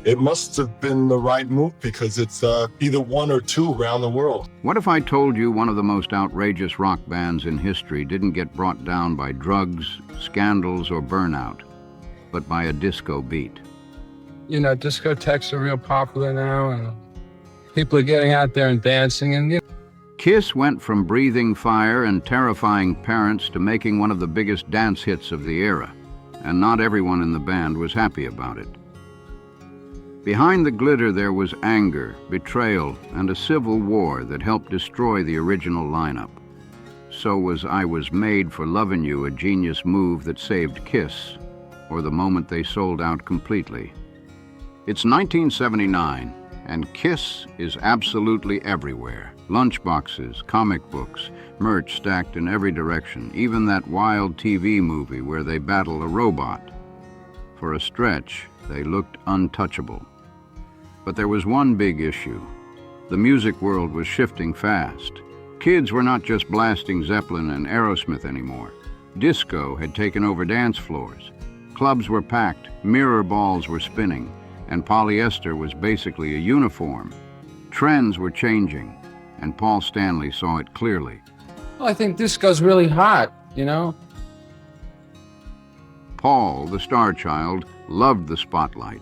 it must have been the right move because it's either one or two around the world. What if I told you one of the most outrageous rock bands in history didn't get brought down by drugs, scandals, or burnout, but by a disco beat? You know, discotheques are real popular now, and people are getting out there and dancing, and Kiss went from breathing fire and terrifying parents to making one of the biggest dance hits of the era, and not everyone in the band was happy about it. Behind the glitter there was anger, betrayal, and a civil war that helped destroy the original lineup. So was I Was Made for Lovin' You a genius move that saved Kiss, or the moment they sold out completely? It's 1979, and Kiss is absolutely everywhere. Lunchboxes, comic books, merch stacked in every direction, even that wild TV movie where they battle a robot. For a stretch, they looked untouchable. But there was one big issue. The music world was shifting fast. Kids were not just blasting Zeppelin and Aerosmith anymore. Disco had taken over dance floors. Clubs were packed, mirror balls were spinning, and polyester was basically a uniform. Trends were changing, and Paul Stanley saw it clearly. well, I think disco's really hot, you know? Paul, the star child, loved the spotlight.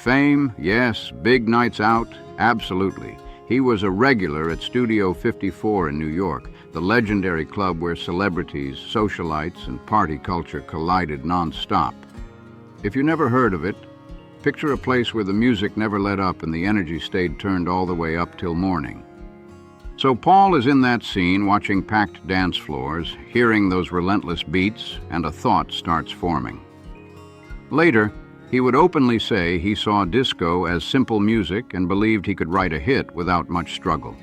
Fame, yes. Big nights out, absolutely. He was a regular at Studio 54 in New York, the legendary club where celebrities, socialites, and party culture collided non-stop. If you never heard of it, picture a place where the music never let up and the energy stayed turned all the way up till morning. So Paul is in that scene watching packed dance floors, hearing those relentless beats, and a thought starts forming. Later, he would openly say he saw disco as simple music and believed he could write a hit without much struggle.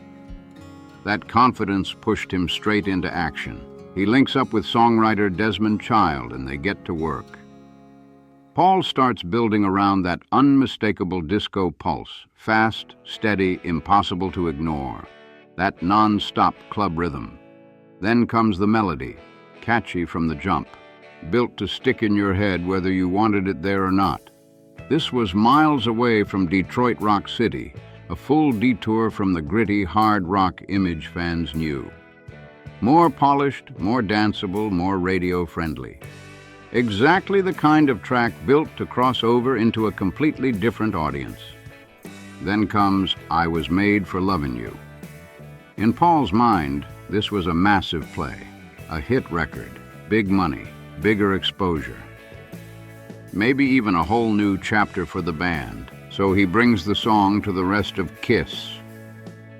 That confidence pushed him straight into action. He links up with songwriter Desmond Child and they get to work. Paul starts building around that unmistakable disco pulse, fast, steady, impossible to ignore. That non-stop club rhythm. Then comes the melody, catchy from the jump, built to stick in your head whether you wanted it there or not. This was miles away from Detroit Rock City, a full detour from the gritty, hard rock image fans knew. More polished, more danceable, more radio-friendly. Exactly the kind of track built to cross over into a completely different audience. Then comes I Was Made for Lovin' You. In Paul's mind, this was a massive play, a hit record, big money, bigger exposure. Maybe even a whole new chapter for the band, so he brings the song to the rest of Kiss.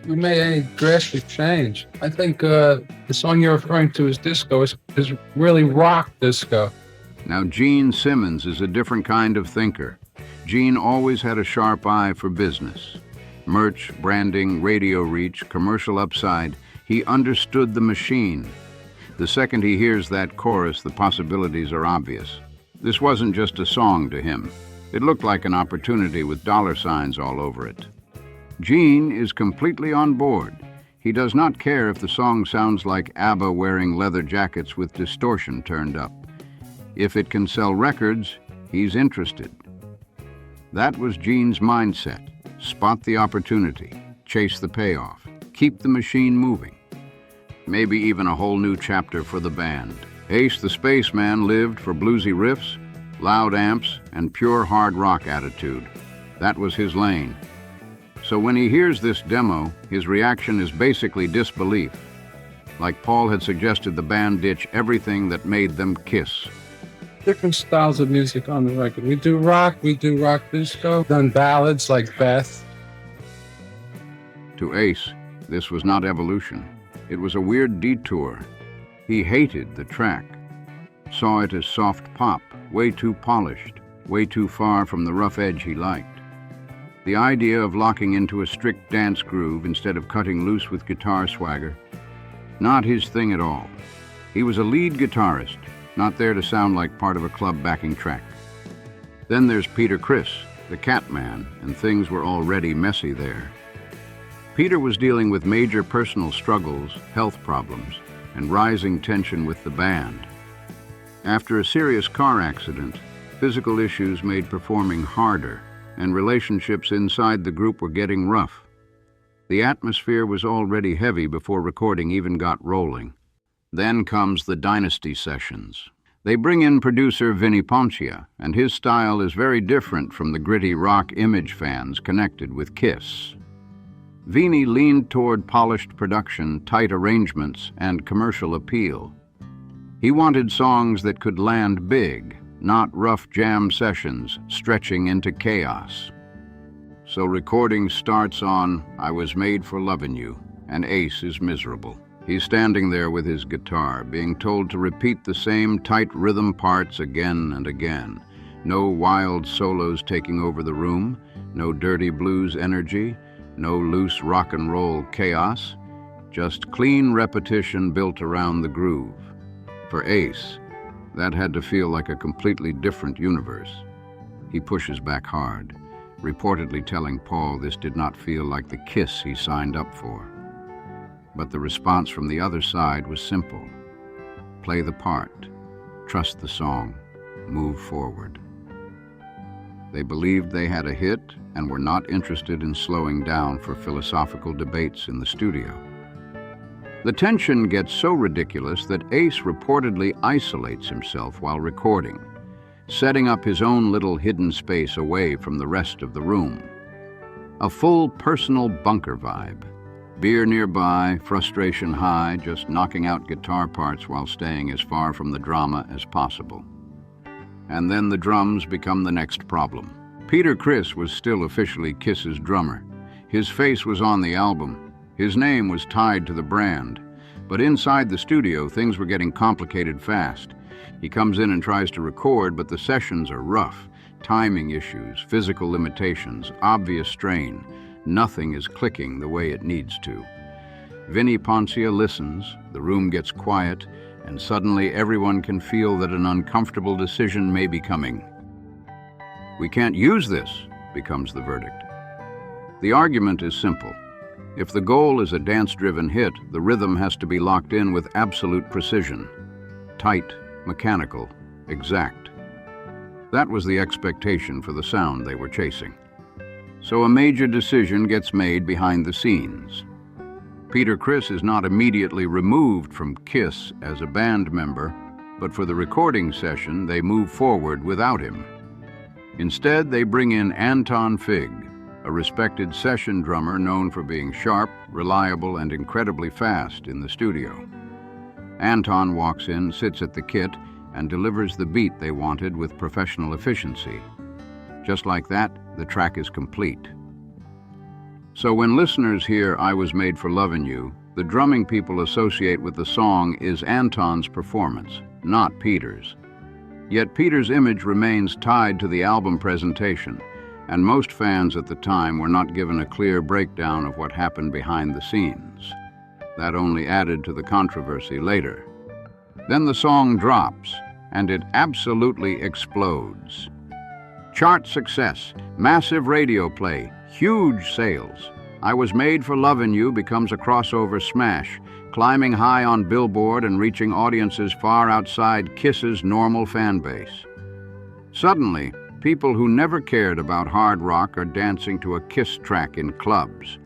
We made any drastic change. I think the song you're referring to as disco is really rock disco. Now, Gene Simmons is a different kind of thinker. Gene always had a sharp eye for business. Merch, branding, radio reach, commercial upside. He understood the machine. The second he hears that chorus, the possibilities are obvious. This wasn't just a song to him. It looked like an opportunity with dollar signs all over it. Gene is completely on board. He does not care if the song sounds like ABBA wearing leather jackets with distortion turned up. If it can sell records, he's interested. That was Gene's mindset. Spot the opportunity, chase the payoff, keep the machine moving. Maybe even a whole new chapter for the band. Ace the Spaceman lived for bluesy riffs, loud amps, and pure hard rock attitude. That was his lane. So when he hears this demo, his reaction is basically disbelief. Like Paul had suggested the band ditch everything that made them Kiss. Different styles of music on the record. We do rock disco, done ballads like Beth. To Ace, this was not evolution. It was a weird detour. He hated the track, saw it as soft pop, way too polished, way too far from the rough edge he liked. The idea of locking into a strict dance groove instead of cutting loose with guitar swagger, not his thing at all. He was a lead guitarist, not there to sound like part of a club backing track. Then there's Peter Criss, the cat man, and things were already messy there. Peter was dealing with major personal struggles, health problems, and rising tension with the band. After a serious car accident, physical issues made performing harder, and relationships inside the group were getting rough. The atmosphere was already heavy before recording even got rolling. Then comes the Dynasty sessions. They bring in producer Vinny Poncia, and his style is very different from the gritty rock image fans connected with Kiss. Vinny leaned toward polished production, tight arrangements, and commercial appeal. He wanted songs that could land big, not rough jam sessions stretching into chaos. So recording starts on I Was Made for Lovin' You, and Ace is miserable. He's standing there with his guitar, being told to repeat the same tight rhythm parts again and again. No wild solos taking over the room, no dirty blues energy, no loose rock and roll chaos, just clean repetition built around the groove. For Ace, that had to feel like a completely different universe. He pushes back hard, reportedly telling Paul this did not feel like the Kiss he signed up for. But the response from the other side was simple. Play the part, trust the song, move forward. They believed they had a hit and were not interested in slowing down for philosophical debates in the studio. The tension gets so ridiculous that Ace reportedly isolates himself while recording, setting up his own little hidden space away from the rest of the room. A full personal bunker vibe. Beer nearby, frustration high, just knocking out guitar parts while staying as far from the drama as possible. And then the drums become the next problem. Peter Criss was still officially Kiss's drummer. His face was on the album. His name was tied to the brand. But inside the studio, things were getting complicated fast. He comes in and tries to record, but the sessions are rough. Timing issues, physical limitations, obvious strain. Nothing is clicking the way it needs to. Vinny Poncia listens, the room gets quiet, and suddenly everyone can feel that an uncomfortable decision may be coming. "We can't use this," becomes the verdict. The argument is simple. If the goal is a dance-driven hit, the rhythm has to be locked in with absolute precision. Tight, mechanical, exact. That was the expectation for the sound they were chasing. So a major decision gets made behind the scenes. Peter Criss is not immediately removed from Kiss as a band member, but for the recording session, they move forward without him. Instead, they bring in Anton Fig, a respected session drummer known for being sharp, reliable, and incredibly fast in the studio. Anton walks in, sits at the kit, and delivers the beat they wanted with professional efficiency. Just like that, the track is complete. So when listeners hear I Was Made for Lovin' You, the drumming people associate with the song is Anton's performance, not Peter's. Yet Peter's image remains tied to the album presentation, and most fans at the time were not given a clear breakdown of what happened behind the scenes. That only added to the controversy later. Then the song drops, and it absolutely explodes. Chart success, massive radio play, huge sales. I Was Made for Lovin' You becomes a crossover smash, climbing high on Billboard and reaching audiences far outside Kiss's normal fan base. Suddenly, people who never cared about hard rock are dancing to a Kiss track in clubs.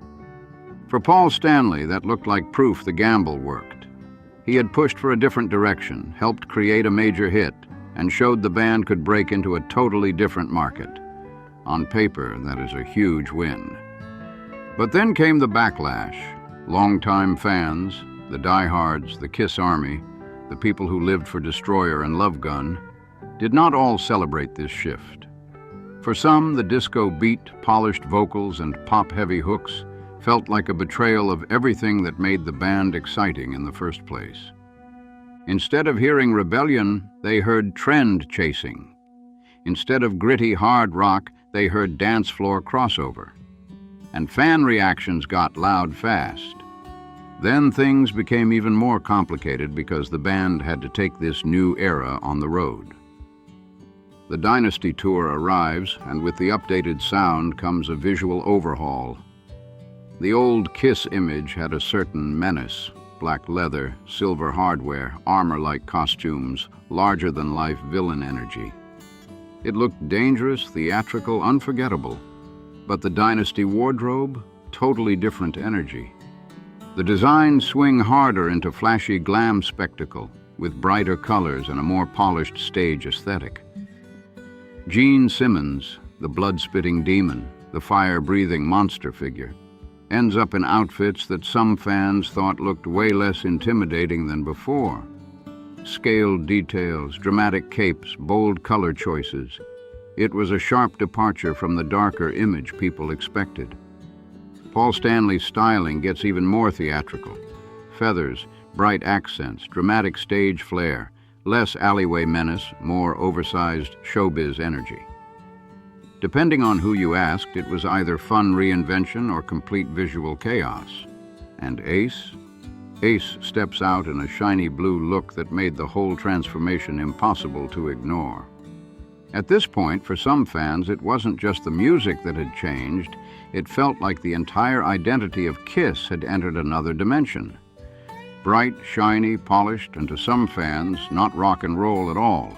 For Paul Stanley, that looked like proof the gamble worked. He had pushed for a different direction, helped create a major hit, and showed the band could break into a totally different market. On paper, that is a huge win. But then came the backlash. Longtime fans, the diehards, the Kiss Army, the people who lived for Destroyer and Love Gun, did not all celebrate this shift. For some, the disco beat, polished vocals, and pop-heavy hooks felt like a betrayal of everything that made the band exciting in the first place. Instead of hearing rebellion, they heard trend chasing. Instead of gritty hard rock, they heard dance floor crossover. And fan reactions got loud fast. Then things became even more complicated because the band had to take this new era on the road. The Dynasty tour arrives, and with the updated sound comes a visual overhaul. The old Kiss image had a certain menace. Black leather, silver hardware, armor-like costumes, larger-than-life villain energy. It looked dangerous, theatrical, unforgettable. But the Dynasty wardrobe? Totally different energy. The designs swing harder into flashy glam spectacle, with brighter colors and a more polished stage aesthetic. Gene Simmons, the blood-spitting demon, the fire-breathing monster figure, ends up in outfits that some fans thought looked way less intimidating than before. Scaled details, dramatic capes, bold color choices. It was a sharp departure from the darker image people expected. Paul Stanley's styling gets even more theatrical. Feathers, bright accents, dramatic stage flair, less alleyway menace, more oversized showbiz energy. Depending on who you asked, it was either fun reinvention or complete visual chaos. And Ace? Ace steps out in a shiny blue look that made the whole transformation impossible to ignore. At this point, for some fans, it wasn't just the music that had changed. It felt like the entire identity of Kiss had entered another dimension. Bright, shiny, polished, and to some fans, not rock and roll at all.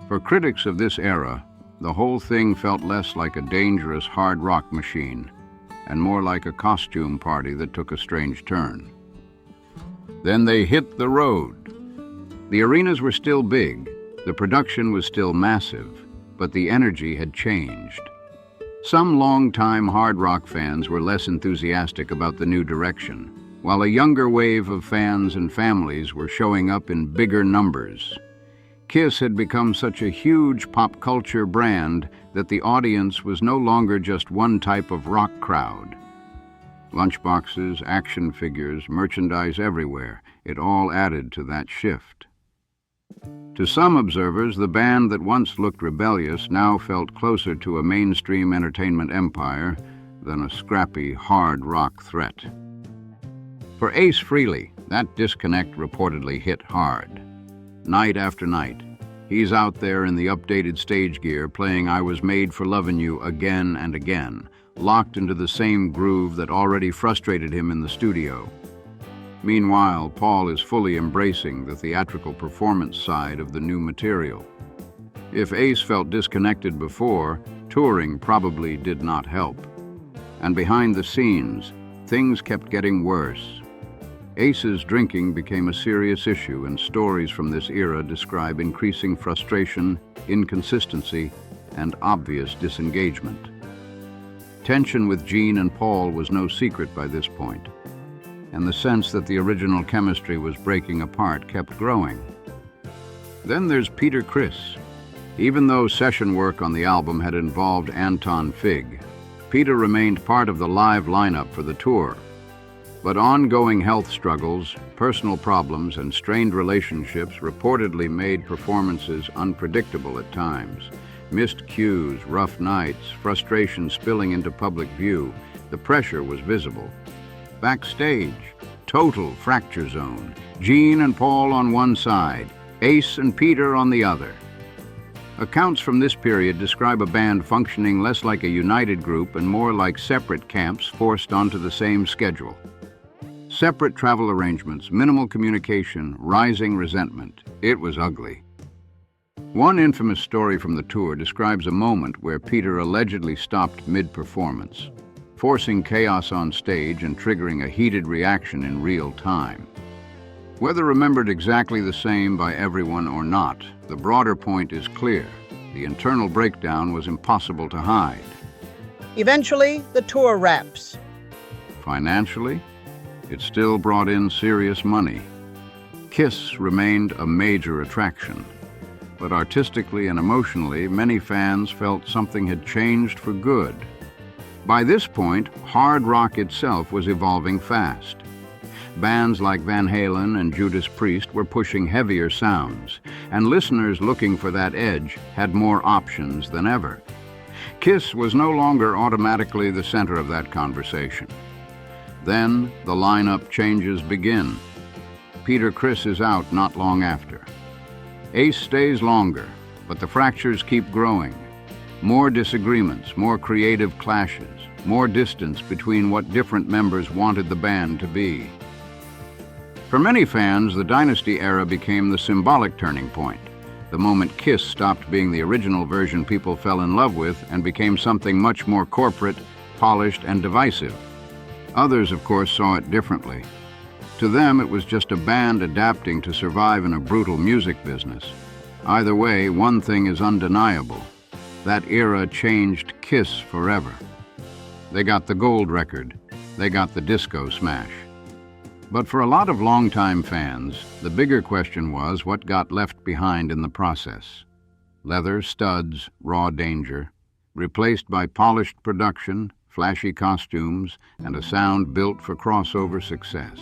For critics of this era, the whole thing felt less like a dangerous hard rock machine and more like a costume party that took a strange turn. Then they hit the road. The arenas were still big, the production was still massive, but the energy had changed. Some longtime hard rock fans were less enthusiastic about the new direction, while a younger wave of fans and families were showing up in bigger numbers. Kiss had become such a huge pop culture brand that the audience was no longer just one type of rock crowd. Lunchboxes, action figures, merchandise everywhere, it all added to that shift. To some observers, the band that once looked rebellious now felt closer to a mainstream entertainment empire than a scrappy, hard rock threat. For Ace Frehley, that disconnect reportedly hit hard. Night after night, he's out there in the updated stage gear playing I Was Made for Lovin' You again and again, locked into the same groove that already frustrated him in the studio. Meanwhile, Paul is fully embracing the theatrical performance side of the new material. If Ace felt disconnected before, touring probably did not help. And behind the scenes, things kept getting worse. Ace's drinking became a serious issue, and stories from this era describe increasing frustration, inconsistency, and obvious disengagement. Tension with Gene and Paul was no secret by this point, and the sense that the original chemistry was breaking apart kept growing. Then there's Peter Criss. Even though session work on the album had involved Anton Fig, Peter remained part of the live lineup for the tour. But ongoing health struggles, personal problems, and strained relationships reportedly made performances unpredictable at times. Missed cues, rough nights, frustration spilling into public view, the pressure was visible. Backstage, total fracture zone. Gene and Paul on one side, Ace and Peter on the other. Accounts from this period describe a band functioning less like a united group and more like separate camps forced onto the same schedule. Separate travel arrangements, minimal communication, rising resentment. It was ugly. One infamous story from the tour describes a moment where Peter allegedly stopped mid-performance, forcing chaos on stage and triggering a heated reaction in real time. Whether remembered exactly the same by everyone or not, the broader point is clear. The internal breakdown was impossible to hide. Eventually, the tour wraps. Financially, it still brought in serious money. Kiss remained a major attraction, but artistically and emotionally, many fans felt something had changed for good. By this point, hard rock itself was evolving fast. Bands like Van Halen and Judas Priest were pushing heavier sounds, and listeners looking for that edge had more options than ever. Kiss was no longer automatically the center of that conversation. Then the lineup changes begin. Peter Criss is out not long after. Ace stays longer, but the fractures keep growing. More disagreements, more creative clashes, more distance between what different members wanted the band to be. For many fans, the Dynasty era became the symbolic turning point. the moment Kiss stopped being the original version people fell in love with and became something much more corporate, polished, and divisive. Others, of course, saw it differently. To them, it was just a band adapting to survive in a brutal music business. Either way, one thing is undeniable. That era changed Kiss forever. They got the gold record. They got the disco smash. But for a lot of longtime fans, the bigger question was what got left behind in the process. Leather studs, raw danger, replaced by polished production, flashy costumes, and a sound built for crossover success.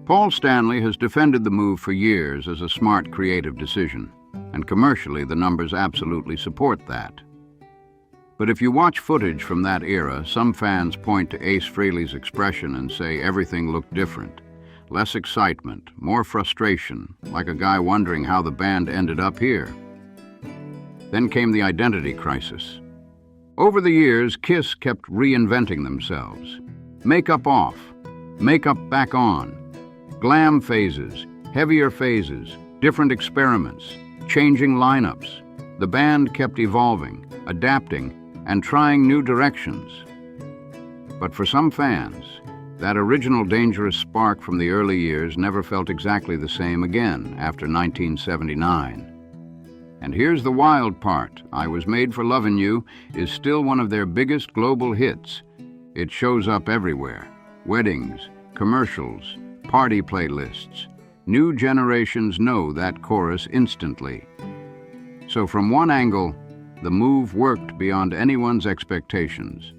Paul Stanley has defended the move for years as a smart, creative decision, and commercially the numbers absolutely support that. But if you watch footage from that era, some fans point to Ace Frehley's expression and say everything looked different. Less excitement, more frustration, like a guy wondering how the band ended up here. Then came the identity crisis. Over the years, Kiss kept reinventing themselves. Makeup off, makeup back on, glam phases, heavier phases, different experiments, changing lineups. The band kept evolving, adapting, and trying new directions. But for some fans, that original dangerous spark from the early years never felt exactly the same again after 1979. And here's the wild part. I Was Made for Lovin' You is still one of their biggest global hits. It shows up everywhere. Weddings, commercials, party playlists. New generations know that chorus instantly. So from one angle, the move worked beyond anyone's expectations.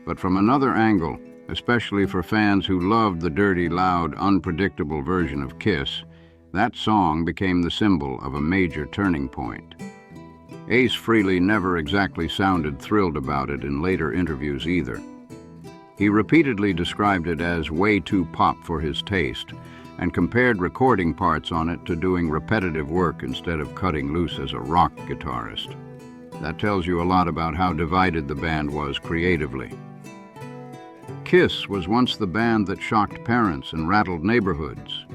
But from another angle, especially for fans who loved the dirty, loud, unpredictable version of Kiss, that song became the symbol of a major turning point. Ace Frehley never exactly sounded thrilled about it in later interviews either. He repeatedly described it as way too pop for his taste and compared recording parts on it to doing repetitive work instead of cutting loose as a rock guitarist. That tells you a lot about how divided the band was creatively. Kiss was once the band that shocked parents and rattled neighborhoods.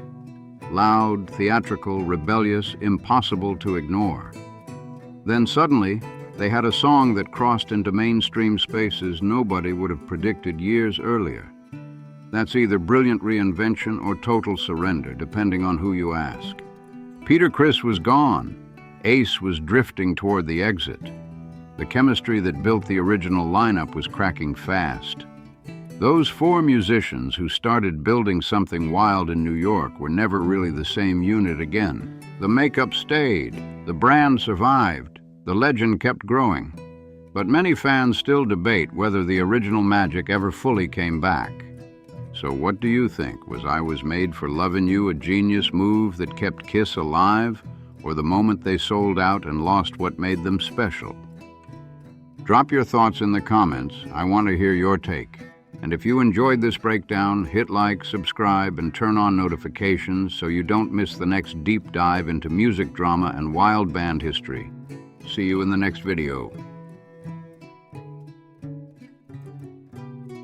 Loud, theatrical, rebellious, impossible to ignore. Then suddenly, they had a song that crossed into mainstream spaces nobody would have predicted years earlier. That's either brilliant reinvention or total surrender, depending on who you ask. Peter Criss was gone. Ace was drifting toward the exit. The chemistry that built the original lineup was cracking fast. Those four musicians who started building something wild in New York were never really the same unit again. The makeup stayed, the brand survived, the legend kept growing. But many fans still debate whether the original magic ever fully came back. So what do you think? Was I Was Made for Lovin' You a genius move that kept Kiss alive? Or the moment they sold out and lost what made them special? Drop your thoughts in the comments. I want to hear your take. And if you enjoyed this breakdown, hit like, subscribe, and turn on notifications so you don't miss the next deep dive into music drama and wild band history. See you in the next video.